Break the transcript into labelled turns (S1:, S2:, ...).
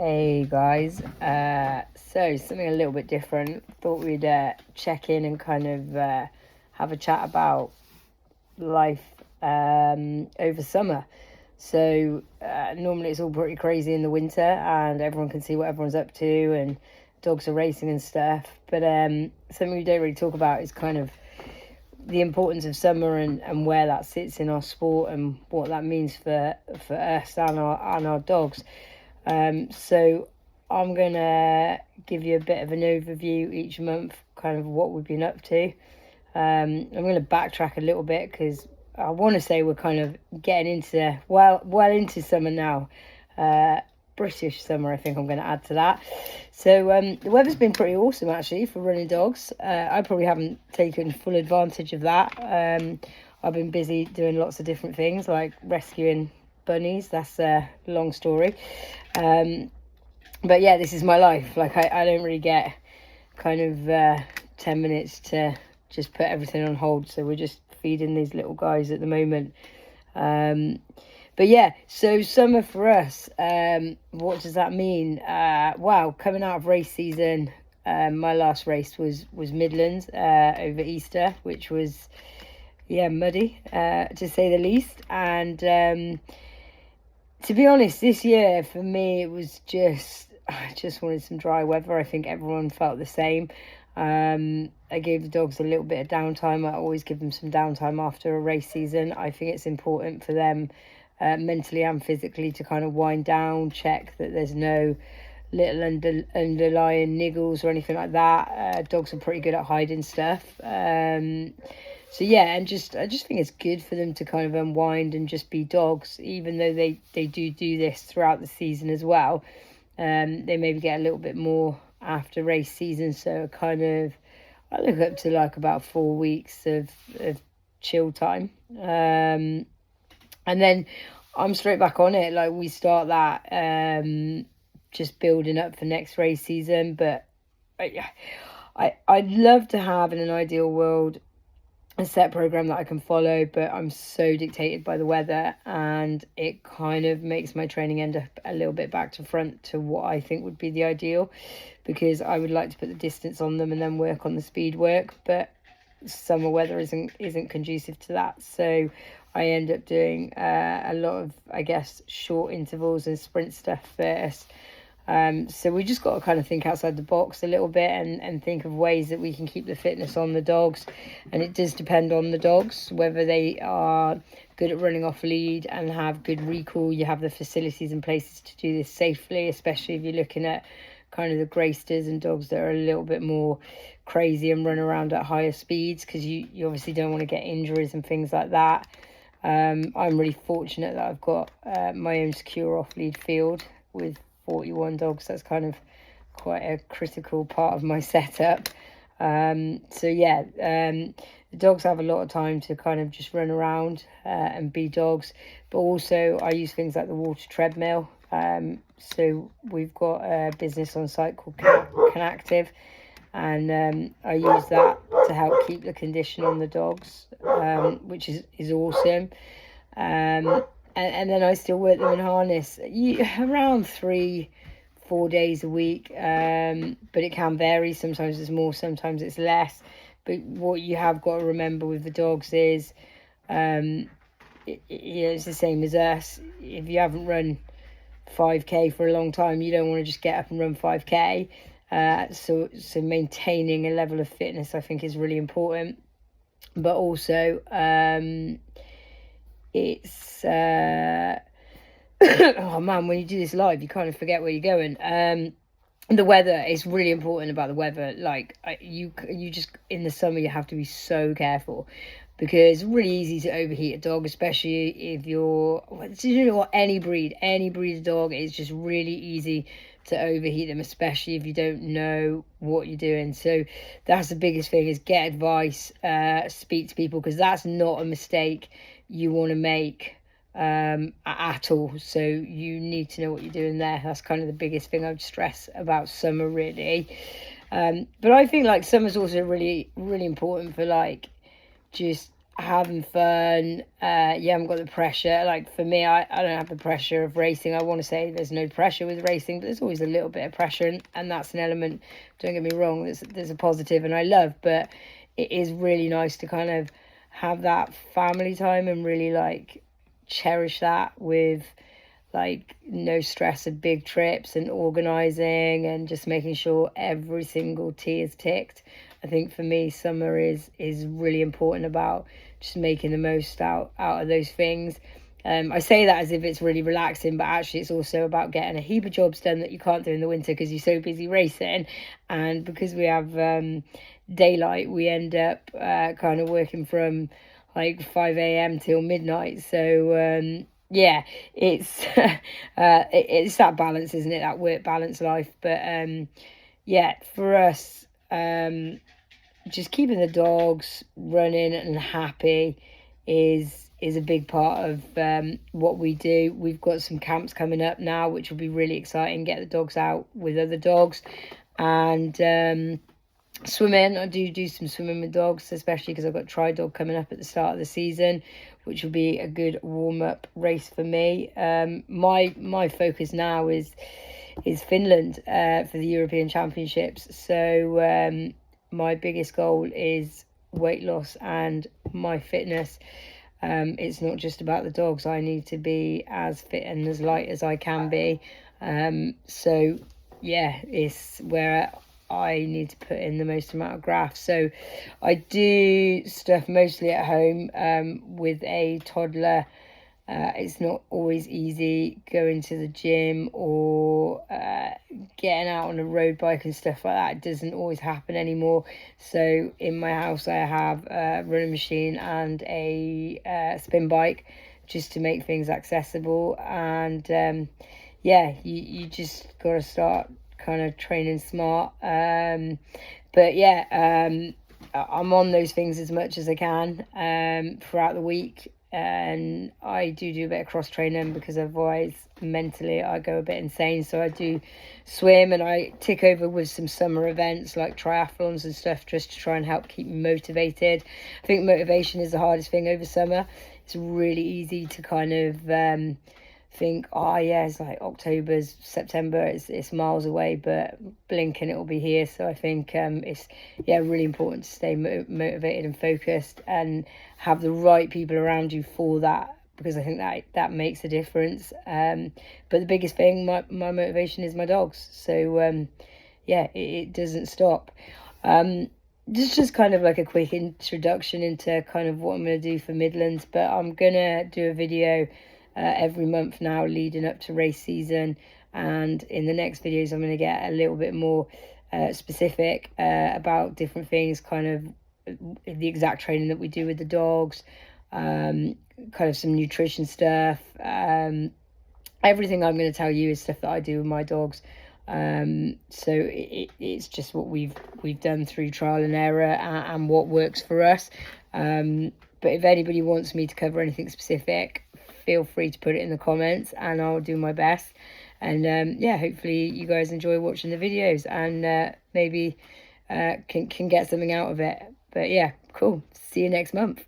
S1: Hey guys, so something a little bit different. Thought we'd check in and kind of have a chat about life over summer. So normally it's all pretty crazy in the winter and everyone can see what everyone's up to and dogs are racing and stuff. But something we don't really talk about is kind of the importance of summer and where that sits in our sport and what that means for us and our dogs. So I'm going to give you a bit of an overview each month, kind of what we've been up to. I'm going to backtrack a little bit because I want to say we're kind of getting into, well into summer now. British summer, I think I'm going to add to that. So the weather's been pretty awesome, actually, for running dogs. I probably haven't taken full advantage of that. I've been busy doing lots of different things, like rescuing bunnies. That's a long story. But yeah, this is my life. Like I don't really get kind of 10 minutes to just put everything on hold. So we're just feeding these little guys at the moment. But yeah, so summer for us, what does that mean? Wow, coming out of race season, my last race was Midlands over Easter, which was, muddy, to say the least. And to be honest, this year for me, it was I just wanted some dry weather. I think everyone felt the same. I gave the dogs a little bit of downtime. I always give them some downtime after a race season. I think it's important for them mentally and physically to kind of wind down, check that there's no little underlying niggles or anything like that. Dogs are pretty good at hiding stuff. So yeah, and I just think it's good for them to kind of unwind and just be dogs, even though they do this throughout the season as well. They maybe get a little bit more after race season, so I look up to like about 4 weeks of chill time. And then I'm straight back on it. Like we start that just building up for next race season. But I'd love to have, in an ideal world, a set program that I can follow, but I'm so dictated by the weather, and it kind of makes my training end up a little bit back to front to what I think would be the ideal, because I would like to put the distance on them and then work on the speed work, but summer weather isn't conducive to that. So I end up doing a lot of, I guess, short intervals and sprint stuff first. So we just got to kind of think outside the box a little bit and think of ways that we can keep the fitness on the dogs. And it does depend on the dogs, whether they are good at running off lead and have good recall. You have the facilities and places to do this safely, especially if you're looking at kind of the Greysters and dogs that are a little bit more crazy and run around at higher speeds, because you obviously don't want to get injuries and things like that. I'm really fortunate that I've got my own secure off-lead field with 41 dogs. That's kind of quite a critical part of my setup. So yeah, the dogs have a lot of time to kind of just run around and be dogs, but also I use things like the water treadmill. So we've got a business on site called Canactive, and I use that to help keep the condition on the dogs, which is awesome. And then I still work them in harness around 3-4 days a week, but it can vary. Sometimes it's more, sometimes it's less. But what you have got to remember with the dogs is, it's the same as us. If you haven't run 5k for a long time, you don't want to just get up and run 5k. So maintaining a level of fitness, I think, is really important. But also, it's oh man, when you do this live, you kind of forget where you're going. The weather is really important. About the weather, like you just, in the summer, you have to be so careful, because it's really easy to overheat a dog, especially if any breed of dog. It's just really easy to overheat them, especially if you don't know what you're doing. So that's the biggest thing, is get advice, speak to people, because that's not a mistake you want to make at all. So you need to know what you're doing there. That's kind of the biggest thing I would stress about summer, really. But I think like summer's also really, really important for like just having fun. You haven't got the pressure. Like for me, I don't have the pressure of racing. I want to say there's no pressure with racing, but there's always a little bit of pressure, and that's an element, don't get me wrong, there's a positive and I love, but it is really nice to kind of have that family time and really like cherish that with like no stress of big trips and organizing and just making sure every single T is ticked. I think for me, summer is really important about just making the most out of those things. I say that as if it's really relaxing, but actually it's also about getting a heap of jobs done that you can't do in the winter because you're so busy racing. And because we have daylight, we end up kind of working from like 5 a.m. till midnight. So yeah, it's it's that balance, isn't it? That work balance life. But yeah, for us, just keeping the dogs running and happy is a big part of what we do. We've got some camps coming up now, which will be really exciting. Get the dogs out with other dogs, and swimming. I do some swimming with dogs, especially because I've got Tri-Dog coming up at the start of the season, which will be a good warm-up race for me. My focus now is Finland for the European Championships. So my biggest goal is weight loss and my fitness. It's not just about the dogs. I need to be as fit and as light as I can be. So yeah, it's where I need to put in the most amount of graft. So I do stuff mostly at home with a toddler. It's not always easy going to the gym or getting out on a road bike and stuff like that. It doesn't always happen anymore. So in my house I have a running machine and a spin bike just to make things accessible. And yeah, you just got to start kind of training smart. But yeah, I'm on those things as much as I can throughout the week. And I do a bit of cross training because otherwise mentally I go a bit insane. So I do swim and I tick over with some summer events like triathlons and stuff just to try and help keep me motivated. I think motivation is the hardest thing over summer. It's really easy to kind of think, oh yeah, it's like September, it's miles away, but blink and it'll be here. So I think it's really important to stay motivated and focused and have the right people around you for that, because I think that makes a difference. But the biggest thing, my motivation is my dogs. So it doesn't stop. Just kind of like a quick introduction into kind of what I'm going to do for Midlands, but I'm going to do a video every month now leading up to race season, and in the next videos I'm going to get a little bit more specific about different things, kind of the exact training that we do with the dogs, kind of some nutrition stuff. Everything I'm going to tell you is stuff that I do with my dogs. So it's just what we've done through trial and error and what works for us. But if anybody wants me to cover anything specific, feel free to put it in the comments and I'll do my best. And hopefully you guys enjoy watching the videos and maybe can get something out of it. But yeah, cool. See you next month.